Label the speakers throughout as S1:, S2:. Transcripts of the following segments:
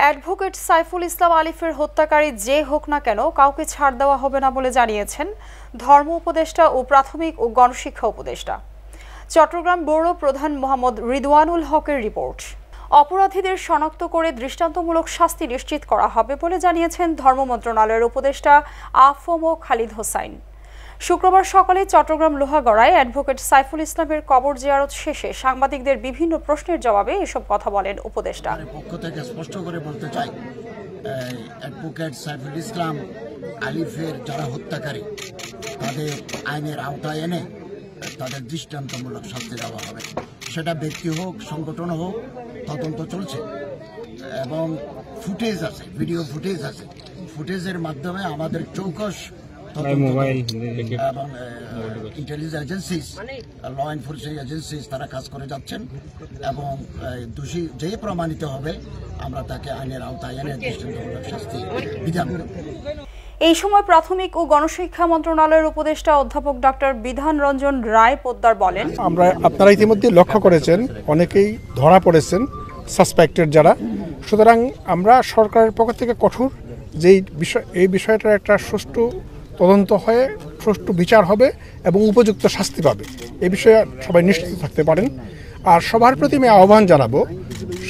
S1: Advocate Saiful Islam আলিফের হত্যাকারী যে হোক না কেন কাউকে ছাড় দেওয়া হবে না বলে জানিয়েছেন ধর্ম উপদেষ্টা ও প্রাথমিক ও গণশিক্ষা উপদেষ্টা। চট্টগ্রাম ব্যুরো প্রধান মোহাম্মদ রিদওয়ানুল হকের রিপোর্ট। অপরাধীদের শনাক্ত করে দৃষ্টান্তমূলক শাস্তি নিশ্চিত করা হবে বলে জানিয়েছেন ধর্ম মন্ত্রণালয়ের উপদেষ্টা আফম খালিদ হোসাইন। শুক্রবার সকালে চট্টগ্রাম লোহাগড়ায় অ্যাডভোকেট সাইফুল ইসলামের কবর জিয়ারত শেষে সাংবাদিকদের বিভিন্ন প্রশ্নের জবাবে এসব কথা বলেন উপদেষ্টা।
S2: পক্ষ থেকে স্পষ্ট করে বলতে চাই, অ্যাডভোকেট সাইফুল ইসলাম আলিফের যারা হত্যাকারী তাদের আইনের আওতায় এনে তাদের দৃষ্টান্তমূলক শাস্তি দেওয়া হবে। সেটা ব্যক্তি হোক, সংগঠন হোক, তদন্ত চলছে এবং ফুটেজ আছে, ভিডিও ফুটেজ আছে। ফুটেজের মাধ্যমে আমাদের চৌকস এবং intelligence agencies, law enforcement agencies তারা কাজ করে যাচ্ছেন এবং দোষী যে প্রমাণিত হবে আমরা তাকে আইনের আওতায় এনে দৃষ্টান্তমূলক শাস্তি বিধান করব।
S1: এই সময় প্রাথমিক ও গণশিক্ষা মন্ত্রণালয়ের উপদেষ্টা অধ্যাপক ডক্টর বিধান রঞ্জন রায় পোদ্দার বলেন,
S3: আপনারা ইতিমধ্যে লক্ষ্য করেছেন অনেকেই ধরা পড়েছেন সাসপেক্টেড যারা। সুতরাং আমরা সরকারের পক্ষ থেকে কঠোর যে এই বিষয়টার একটা সুষ্ঠু তদন্ত হয়ে সুষ্ঠু বিচার হবে এবং উপযুক্ত শাস্তি পাবে, এ বিষয়ে সবাই নিশ্চিত থাকতে পারেন। আর সবার প্রতি আমি আহ্বান জানাবো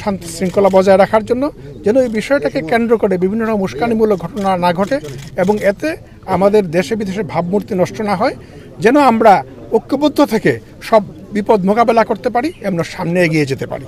S3: শান্তি শৃঙ্খলা বজায় রাখার জন্য, যেন এই বিষয়টাকে কেন্দ্র করে বিভিন্ন রকম উস্কানিমূলক ঘটনা না ঘটে এবং এতে আমাদের দেশে বিদেশে ভাবমূর্তি নষ্ট না হয়, যেন আমরা ঐক্যবদ্ধ থেকে সব বিপদ মোকাবেলা করতে পারি এবং সামনে এগিয়ে যেতে পারি।